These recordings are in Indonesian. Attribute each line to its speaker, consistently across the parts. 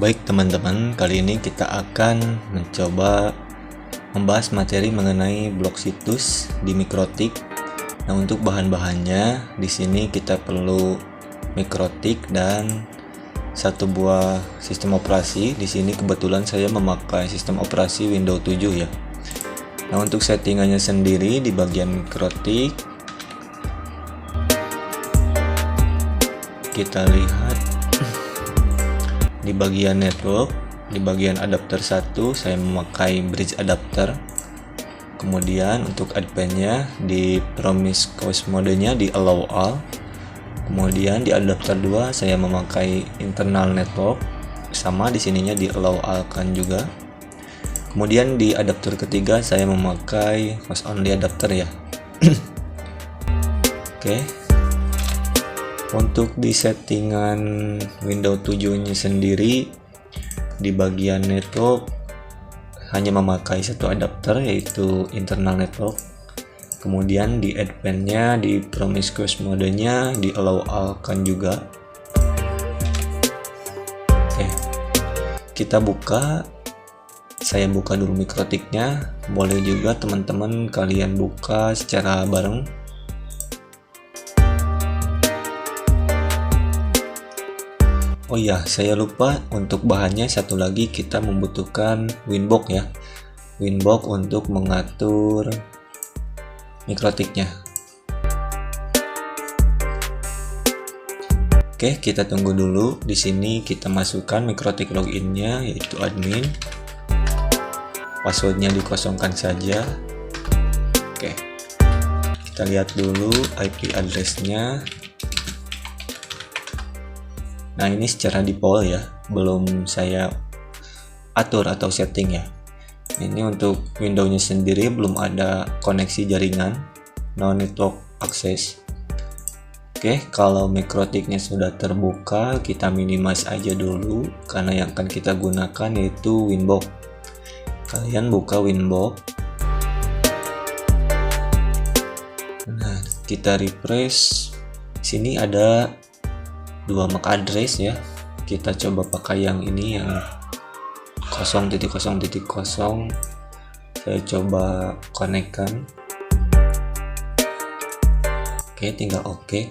Speaker 1: Baik teman-teman, kali ini kita akan mencoba membahas materi mengenai blok situs di Mikrotik. Nah, untuk bahan-bahannya di sini kita perlu Mikrotik dan satu buah sistem operasi. Di sini kebetulan saya memakai sistem operasi Windows 7 ya. Nah, untuk settingannya sendiri di bagian Mikrotik kita lihat di bagian network, di bagian adapter 1 saya memakai bridge adapter. Kemudian untuk adbandnya di promiscuous modenya di allow all. Kemudian di adapter 2 saya memakai internal network, sama di sininya di allow all kan juga. Kemudian di adapter ketiga saya memakai host only adapter ya. Oke. Untuk di settingan Windows 7 nya sendiri di bagian network hanya memakai satu adapter yaitu internal network. Kemudian di adbandnya di promiscuous modenya di allow all kan juga. Oke, kita buka. Saya buka dulu Mikrotiknya. Boleh juga teman-teman kalian buka secara bareng. Oh iya, saya lupa untuk bahannya satu lagi kita membutuhkan Winbox ya. Winbox untuk mengatur Mikrotiknya. Oke, kita tunggu dulu. Di sini kita masukkan Mikrotik loginnya yaitu admin. Passwordnya dikosongkan saja. Oke. Kita lihat dulu IP address-nya. Nah, ini secara default ya, belum saya atur atau setting ya. Ini untuk Windows-nya sendiri belum ada koneksi jaringan, no network access. Oke, kalau Mikrotiknya sudah terbuka, kita minimize aja dulu karena yang akan kita gunakan yaitu Winbox. Kalian buka Winbox. Nah, kita refresh. Sini ada 2 MAC address ya. Kita coba pakai yang ini yang 0.0.0. Saya coba konekkan. Oke, tinggal oke.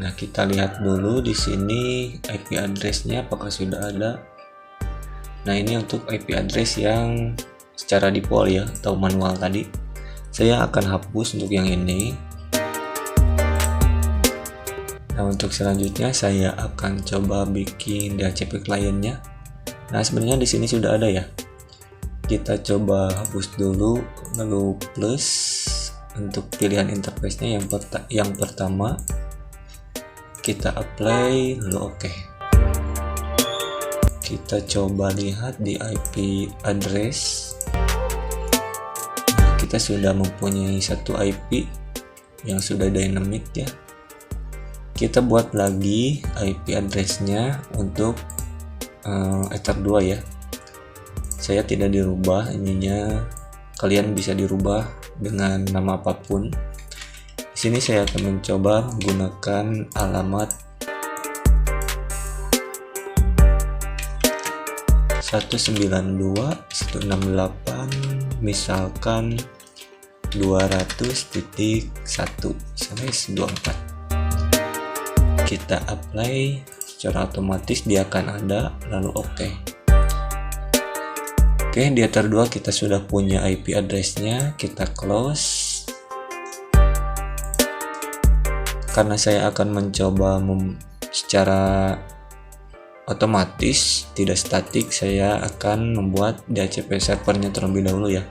Speaker 1: Nah, kita lihat dulu di sini IP address-nya apakah sudah ada. Nah, ini untuk IP address yang secara default ya atau manual tadi. Saya akan hapus untuk yang ini. Nah, untuk selanjutnya saya akan coba bikin DHCP kliennya. Nah, sebenarnya di sini sudah ada ya. Kita coba hapus dulu, lalu plus untuk pilihan interface-nya yang pertama. Kita apply, lalu oke. Kita coba lihat di IP address. Nah, kita sudah mempunyai satu IP yang sudah dynamic ya. Kita buat lagi IP address-nya untuk Ether 2 ya. Saya tidak dirubah ininya, kalian bisa dirubah dengan nama apapun. Di sini saya akan mencoba menggunakan alamat 192.168 misalkan 200.1/24. Kita apply, secara otomatis dia akan ada, lalu oke. Oke, di Ether 2 kita sudah punya IP address-nya, kita close. Karena saya akan mencoba secara otomatis, tidak statik, saya akan membuat DHCP servernya terlebih dahulu ya.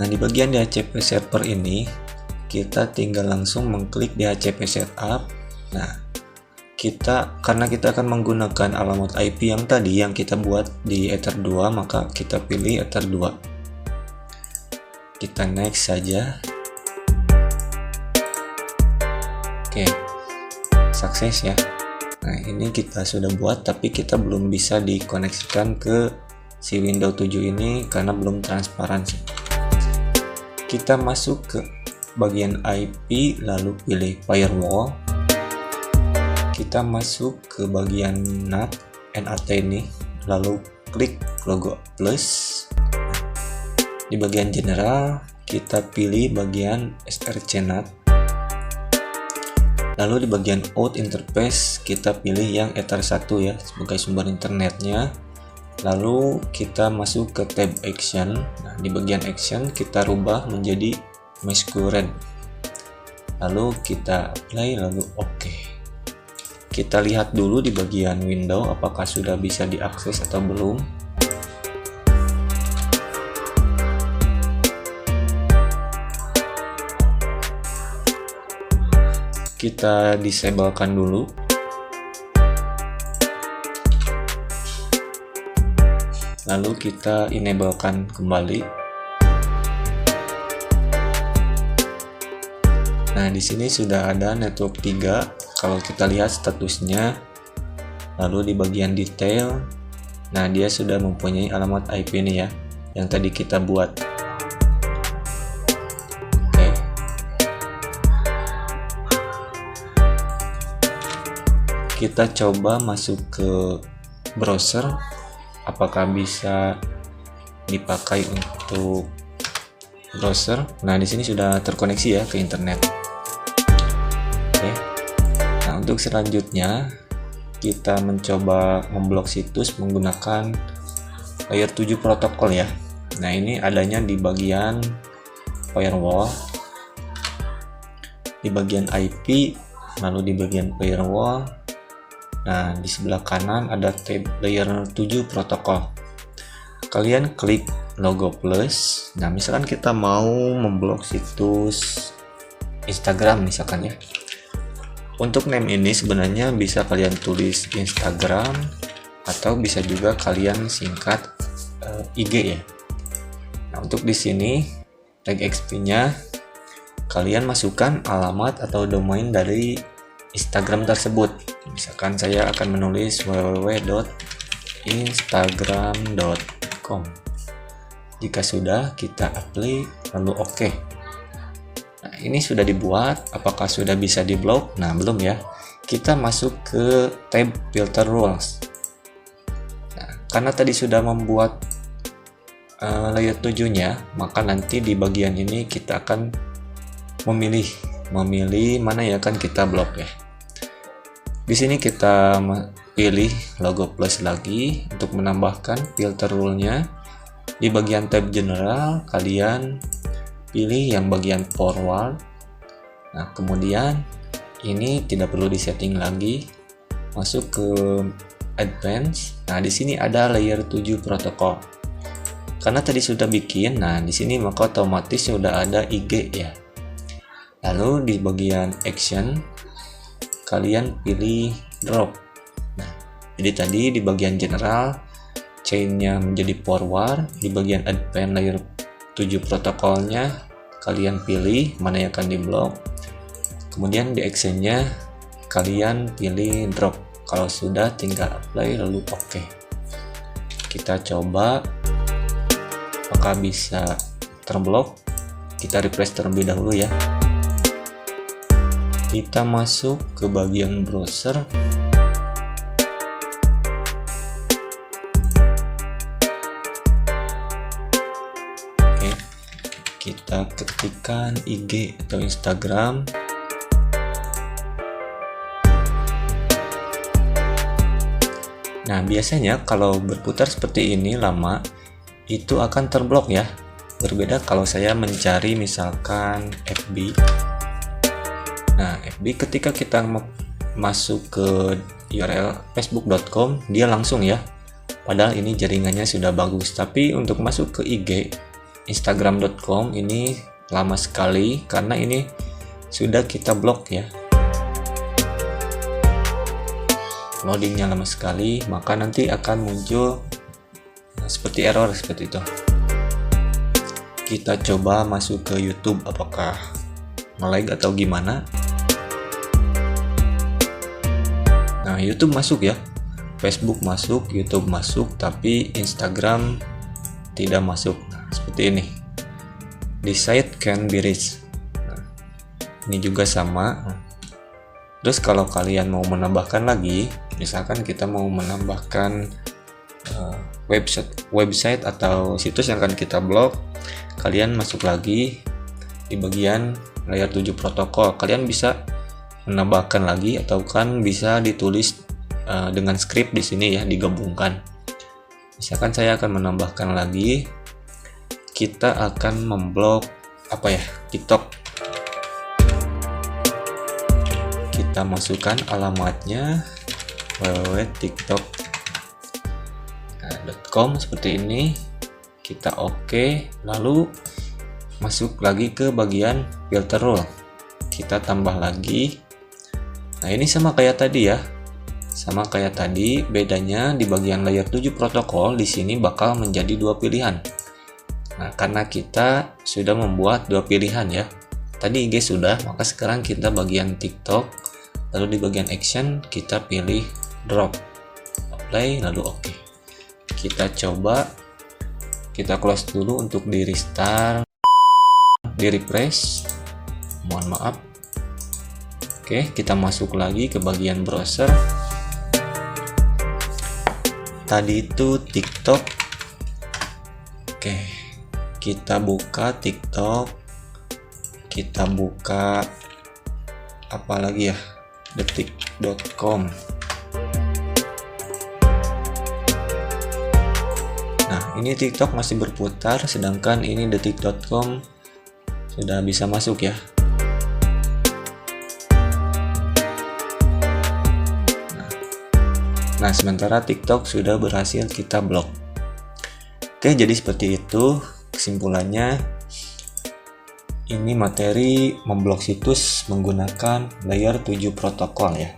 Speaker 1: Nah, di bagian DHCP server ini kita tinggal langsung mengklik DHCP setup. Nah, karena kita akan menggunakan alamat IP yang tadi yang kita buat di Ether 2, maka kita pilih Ether 2. Kita next saja. Oke, sukses ya. Nah, ini kita sudah buat tapi kita belum bisa dikoneksikan ke si Windows 7 ini karena belum transparansi. Kita masuk ke bagian IP lalu pilih firewall. kita masuk ke bagian NAT ini, lalu klik logo plus. Di bagian general kita pilih bagian src NAT, lalu di bagian out interface kita pilih yang Ether1 ya sebagai sumber internetnya. Lalu kita masuk ke tab action. Nah, di bagian action kita rubah menjadi mesh current, lalu kita apply, lalu OK. Kita lihat dulu di bagian window apakah sudah bisa diakses atau belum. Kita disablekan dulu. Lalu kita enablekan kembali. Nah, di sini sudah ada network 3 kalau kita lihat statusnya. Lalu di bagian detail, nah dia sudah mempunyai alamat IP nih ya, yang tadi kita buat. Oke. Kita coba masuk ke browser. Apakah bisa dipakai untuk browser? Nah, di sini sudah terkoneksi ya ke internet. Oke. Nah, untuk selanjutnya kita mencoba memblok situs menggunakan layer 7 protokol ya. Nah, ini adanya di bagian firewall, di bagian IP, lalu di bagian firewall. Nah, di sebelah kanan ada tab layer 7 protokol. Kalian klik logo plus. Nah, misalkan kita mau memblok situs Instagram misalkan ya. Untuk name ini sebenarnya bisa kalian tulis Instagram atau bisa juga kalian singkat IG ya. Nah, untuk di sini tag XP-nya kalian masukkan alamat atau domain dari Instagram tersebut. Misalkan saya akan menulis www.instagram.com. Jika sudah, kita apply lalu OK. Nah, ini sudah dibuat. Apakah sudah bisa diblok? Nah, belum ya. Kita masuk ke tab filter rules. Nah, karena tadi sudah membuat layer 7-nya, maka nanti di bagian ini kita akan memilih mana ya kan kita blok ya. Di sini kita pilih logo plus lagi untuk menambahkan filter rule-nya. Di bagian tab general kalian pilih yang bagian forward. Nah, kemudian ini tidak perlu disetting lagi. Masuk ke advance. Nah, di sini ada layer 7 protokol. Karena tadi sudah bikin, nah di sini maka otomatis sudah ada IG ya. Lalu di bagian action kalian pilih drop. Nah, jadi tadi di bagian general chainnya menjadi forward, di bagian advanced layer 7 protokolnya kalian pilih mana yang akan diblok. Kemudian di actionnya kalian pilih drop. Kalau sudah tinggal apply lalu OK. Kita coba apakah bisa terblok. Kita refresh terlebih dahulu ya. Kita masuk ke bagian browser. Oke, kita ketikkan IG atau Instagram. Nah, biasanya kalau berputar seperti ini lama, itu akan terblok ya. Berbeda kalau saya mencari misalkan FB. Nah, FB ketika kita masuk ke URL facebook.com dia langsung ya. Padahal ini jaringannya sudah bagus. Tapi untuk masuk ke IG instagram.com ini lama sekali karena ini sudah kita blok ya. Loadingnya lama sekali, maka nanti akan muncul seperti error seperti itu. Kita coba masuk ke YouTube, apakah nge-lag atau gimana. Nah, YouTube masuk ya, Facebook masuk, YouTube masuk, tapi Instagram tidak masuk. Nah, seperti ini. This site can be reached. Nah, ini juga sama. Terus kalau kalian mau menambahkan lagi, misalkan kita mau menambahkan website atau situs yang akan kita blok, kalian masuk lagi di bagian layer 7 protokol. Kalian bisa menambahkan lagi atau kan bisa ditulis dengan script di sini ya, digabungkan. Misalkan saya akan menambahkan lagi, kita akan memblok TikTok. Kita masukkan alamatnya www.tiktok.com seperti ini. Kita oke, lalu masuk lagi ke bagian filter rule. Kita tambah lagi. Nah, ini sama kayak tadi ya. Sama kayak tadi, bedanya di bagian layer 7 protokol di sini bakal menjadi dua pilihan. Nah, karena kita sudah membuat dua pilihan ya. Tadi IG sudah, maka sekarang kita bagian TikTok. Lalu di bagian action kita pilih drop, apply, lalu oke. Kita coba, kita close dulu untuk di restart, di refresh. Mohon maaf. Oke, kita masuk lagi ke bagian browser. Tadi itu TikTok. Oke, kita buka TikTok. Kita buka apa lagi ya? detik.com. Nah, ini TikTok masih berputar, sedangkan ini detik.com sudah bisa masuk ya. Nah, sementara TikTok sudah berhasil kita blok. Oke, jadi seperti itu kesimpulannya. Ini materi memblok situs menggunakan layer 7 protokol ya.